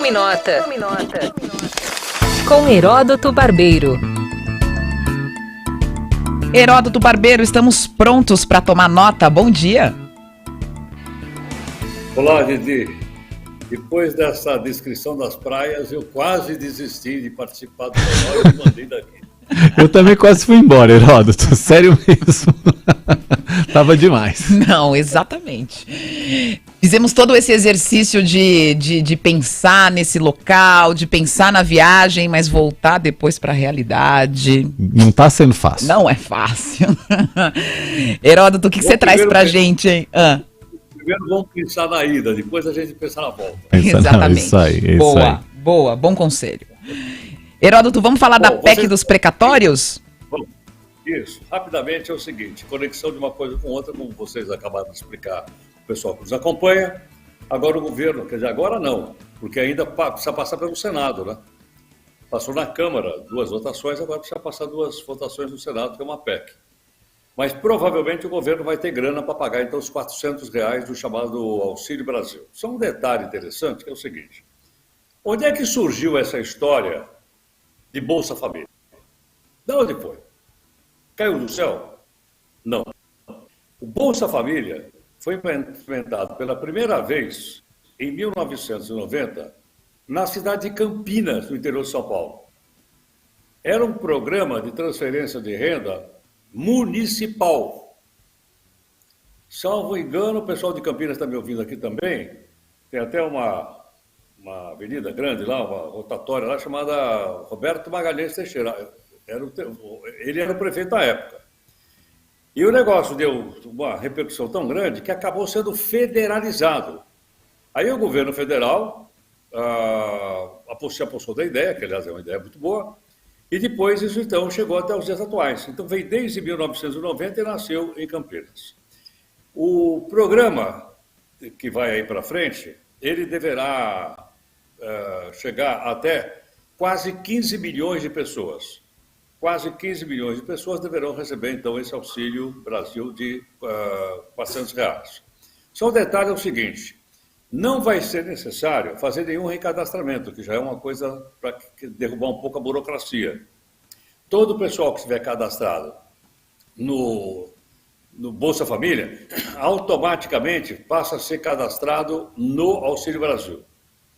Tome nota. Com Heródoto Barbeiro. Heródoto Barbeiro, estamos prontos para tomar nota. Bom dia. Olá, Didi. Depois dessa descrição das praias, eu quase desisti de participar do jornal e me mandei daqui. Eu também quase fui embora, Heródoto. Sério mesmo. Tava demais. Não, exatamente. Fizemos todo esse exercício de pensar nesse local, de pensar na viagem, mas voltar depois para a realidade. Não tá sendo fácil. Não é fácil. Heródoto, o que você traz pra gente, hein? Primeiro vamos pensar na ida, depois a gente pensa na volta. Exatamente. Isso aí. Boa, bom conselho. Heródoto, vamos falar da PEC dos precatórios? Bom, isso. Rapidamente é o seguinte, conexão de uma coisa com outra, como vocês acabaram de explicar, o pessoal que nos acompanha. Agora o governo, quer dizer, agora não, porque ainda precisa passar pelo Senado, né? Passou na Câmara 2 votações, agora precisa passar 2 votações no Senado, que é uma PEC. Mas provavelmente o governo vai ter grana para pagar então os R$400 do chamado Auxílio Brasil. Só um detalhe interessante, que é o seguinte. Onde é que surgiu essa história de Bolsa Família? De onde foi? Caiu do céu? Não. O Bolsa Família foi implementado pela primeira vez em 1990 na cidade de Campinas, no interior de São Paulo. Era um programa de transferência de renda municipal. Salvo engano, o pessoal de Campinas está me ouvindo aqui também. Tem até uma avenida grande lá, uma rotatória lá, chamada Roberto Magalhães Teixeira. Ele era o prefeito da época. E o negócio deu uma repercussão tão grande que acabou sendo federalizado. Aí o governo federal se apossou da ideia, que aliás é uma ideia muito boa, e depois isso então chegou até os dias atuais. Então veio desde 1990 e nasceu em Campinas. O programa que vai aí para frente, ele deverá chegar até quase 15 milhões de pessoas. Quase 15 milhões de pessoas deverão receber então esse Auxílio Brasil de R$400. Só o detalhe é o seguinte, não vai ser necessário fazer nenhum recadastramento, que já é uma coisa para derrubar um pouco a burocracia. Todo o pessoal que estiver cadastrado no Bolsa Família, automaticamente passa a ser cadastrado no Auxílio Brasil.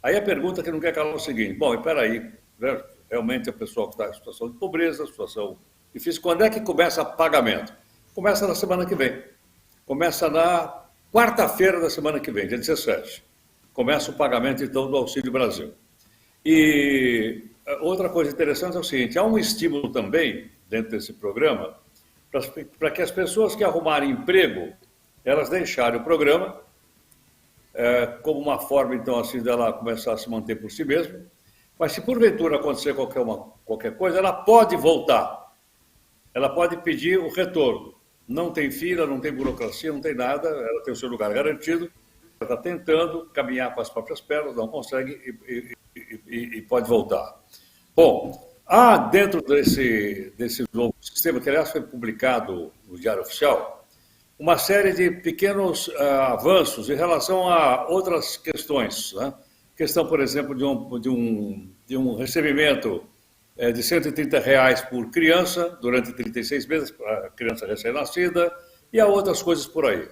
Aí a pergunta que não quer calar é o seguinte, bom, espera aí, né? Realmente é o pessoal que está em situação de pobreza, situação difícil, quando é que começa o pagamento? Começa na semana que vem. Começa na quarta-feira da semana que vem, dia 17. Começa o pagamento, então, do Auxílio Brasil. E outra coisa interessante é o seguinte, há um estímulo também, dentro desse programa, para que as pessoas que arrumarem emprego, elas deixarem o programa, como uma forma, então, assim, dela começar a se manter por si mesma. Mas se porventura acontecer qualquer coisa, ela pode voltar. Ela pode pedir o retorno. Não tem fila, não tem burocracia, não tem nada, ela tem o seu lugar garantido. Ela está tentando caminhar com as próprias pernas, não consegue e pode voltar. Bom, há dentro desse novo sistema, que aliás foi publicado no Diário Oficial, uma série de pequenos avanços em relação a outras questões, né? Questão, por exemplo, de um recebimento de R$130 por criança durante 36 meses, para a criança recém-nascida, e há outras coisas por aí.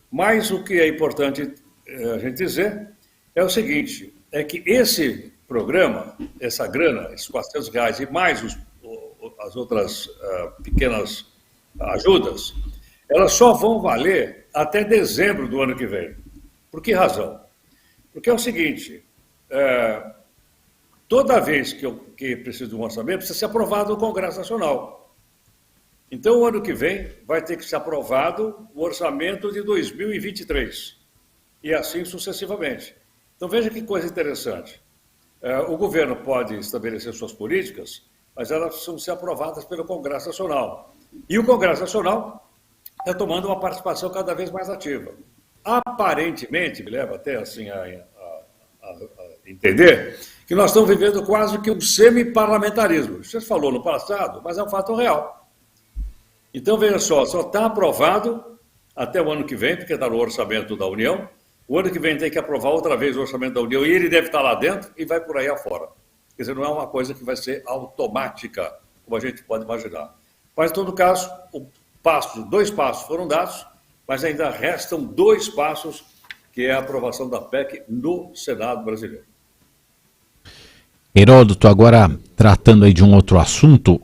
Mas o que é importante a gente dizer é o seguinte, é que esse programa, essa grana, esses R$400 e mais as outras pequenas ajudas, elas só vão valer até dezembro do ano que vem. Por que razão? Porque é o seguinte, toda vez que precisa de um orçamento, precisa ser aprovado no Congresso Nacional. Então, o ano que vem, vai ter que ser aprovado o orçamento de 2023. E assim sucessivamente. Então, veja que coisa interessante. O governo pode estabelecer suas políticas, mas elas precisam ser aprovadas pelo Congresso Nacional. E o Congresso Nacional está tomando uma participação cada vez mais ativa. Aparentemente, me leva até assim a entender, que nós estamos vivendo quase que um semi-parlamentarismo. Você falou no passado, mas é um fato real. Então, veja só está aprovado até o ano que vem, porque está no orçamento da União, O ano que vem tem que aprovar outra vez o orçamento da União, e ele deve estar lá dentro e vai por aí afora. Quer dizer, não é uma coisa que vai ser automática, como a gente pode imaginar. Mas, em todo caso, dois passos foram dados, mas ainda restam 2 passos, que é a aprovação da PEC no Senado brasileiro. Heródoto, agora tratando aí de um outro assunto,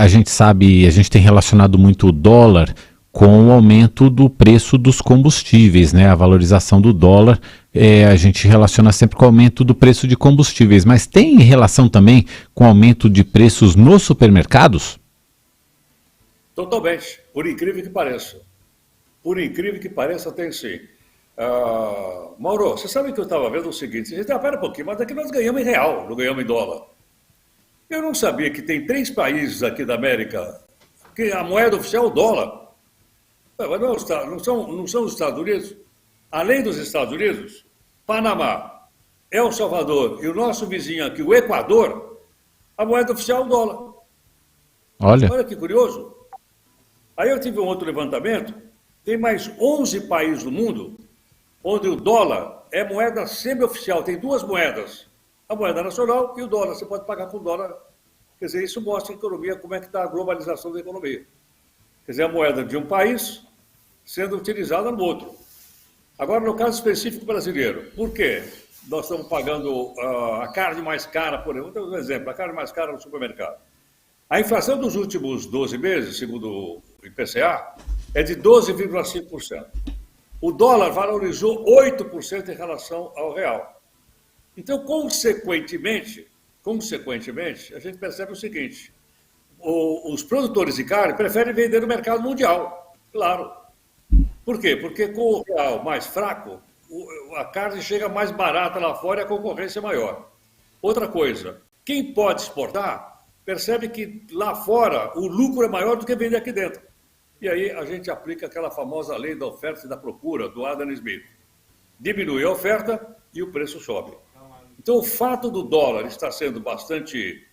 a gente tem relacionado muito o dólar com o aumento do preço dos combustíveis, né? A valorização do dólar, a gente relaciona sempre com o aumento do preço de combustíveis, mas tem relação também com o aumento de preços nos supermercados? Totalmente, por incrível que pareça. Por incrível que pareça, tem sim. Mauro, você sabe que eu estava vendo o seguinte, pera um pouquinho, mas aqui nós ganhamos em real, não ganhamos em dólar. Eu não sabia que tem 3 países aqui da América que a moeda oficial é o dólar. Mas não são os Estados Unidos? Além dos Estados Unidos, Panamá, El Salvador e o nosso vizinho aqui, o Equador, a moeda oficial é o dólar. Olha que curioso. Aí eu tive um outro levantamento, tem mais 11 países do mundo onde o dólar é moeda semi-oficial, tem 2 moedas, a moeda nacional e o dólar, você pode pagar com dólar. Quer dizer, isso mostra a economia, como é que está a globalização da economia. Quer dizer, a moeda de um país sendo utilizada no outro. Agora, no caso específico brasileiro, por quê? Nós estamos pagando a carne mais cara, por exemplo, vou dar um exemplo, a carne mais cara no supermercado. A inflação dos últimos 12 meses, segundo o IPCA, é de 12,5%. O dólar valorizou 8% em relação ao real. Então, consequentemente, a gente percebe o seguinte, os produtores de carne preferem vender no mercado mundial, claro. Por quê? Porque com o real mais fraco, a carne chega mais barata lá fora e a concorrência é maior. Outra coisa, quem pode exportar, percebe que lá fora o lucro é maior do que vender aqui dentro. E aí a gente aplica aquela famosa lei da oferta e da procura, do Adam Smith. Diminui a oferta e o preço sobe. Então, o fato do dólar estar sendo bastante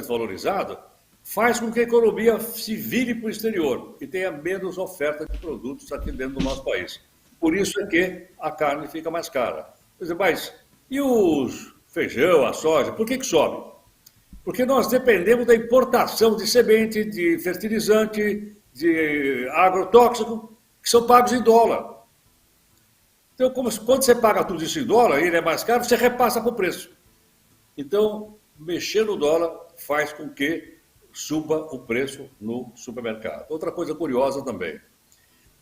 valorizado faz com que a economia se vire para o exterior e tenha menos oferta de produtos aqui dentro do nosso país. Por isso é que a carne fica mais cara. Mas e os feijão, a soja, por que sobe? Porque nós dependemos da importação de semente, de fertilizante, de agrotóxico, que são pagos em dólar. Então, quando você paga tudo isso em dólar, ele é mais caro, você repassa para o preço. Então, mexer no dólar faz com que suba o preço no supermercado. Outra coisa curiosa também.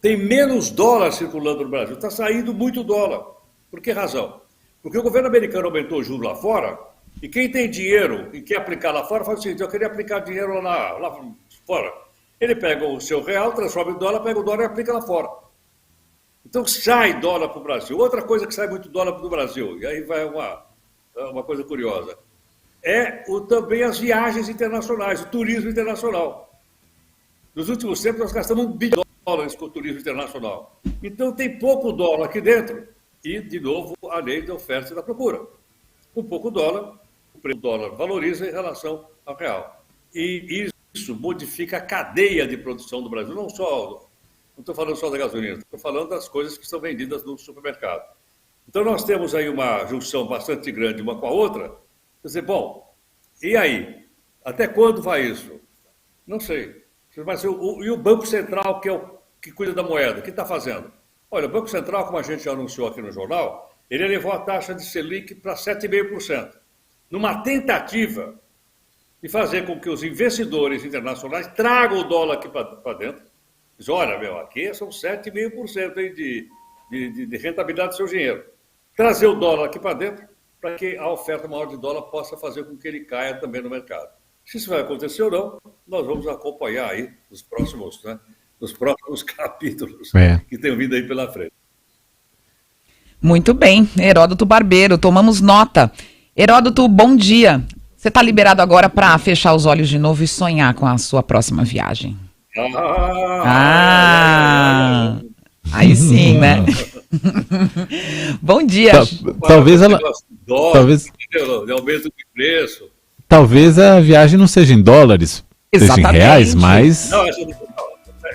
Tem menos dólar circulando no Brasil. Está saindo muito dólar. Por que razão? Porque o governo americano aumentou o juro lá fora e quem tem dinheiro e quer aplicar lá fora faz o seguinte, eu queria aplicar dinheiro lá fora. Ele pega o seu real, transforma em dólar, pega o dólar e aplica lá fora. Então sai dólar para o Brasil. Outra coisa que sai muito dólar para o Brasil, e aí vai uma coisa curiosa, também as viagens internacionais, o turismo internacional. Nos últimos tempos nós gastamos $1 bilhão com o turismo internacional. Então tem pouco dólar aqui dentro e, de novo, a lei da oferta e da procura. Com pouco dólar, o preço do dólar valoriza em relação ao real. E isso modifica a cadeia de produção do Brasil, não estou falando só da gasolina, estou falando das coisas que são vendidas no supermercado. Então nós temos aí uma junção bastante grande uma com a outra. Quer dizer, bom, e aí? Até quando vai isso? Não sei. Mas e o Banco Central, que é o que cuida da moeda, o que está fazendo? Olha, o Banco Central, como a gente já anunciou aqui no jornal, ele elevou a taxa de Selic para 7,5%, numa tentativa de fazer com que os investidores internacionais tragam o dólar aqui para dentro. Diz, olha, aqui são 7,5% de rentabilidade do seu dinheiro. Trazer o dólar aqui para dentro, para que a oferta maior de dólar possa fazer com que ele caia também no mercado. Se isso vai acontecer ou não, nós vamos acompanhar aí nos próximos capítulos que tem vindo aí pela frente. Muito bem, Heródoto Barbeiro, tomamos nota. Heródoto, bom dia. Você está liberado agora para fechar os olhos de novo e sonhar com a sua próxima viagem. Aí sim, né? Bom dia. Talvez ela... Talvez... De aumento de preço. Talvez a viagem não seja em dólares, exatamente, seja em reais, mas... Não,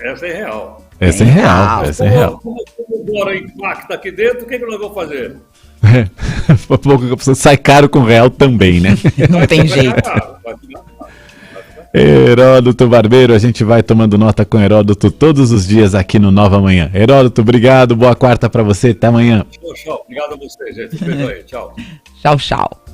essa é real. É sem real, é sem real. Como o dólar impacta aqui dentro, o que nós vamos fazer? Sai caro com real também, né? Não tem jeito. Vai ficar caro. Heródoto Barbeiro, a gente vai tomando nota com Heródoto todos os dias aqui no Nova Manhã. Heródoto, obrigado, boa quarta pra você, até amanhã. Tchau. Obrigado a vocês, gente. Um beijo aí. Tchau. Tchau, tchau.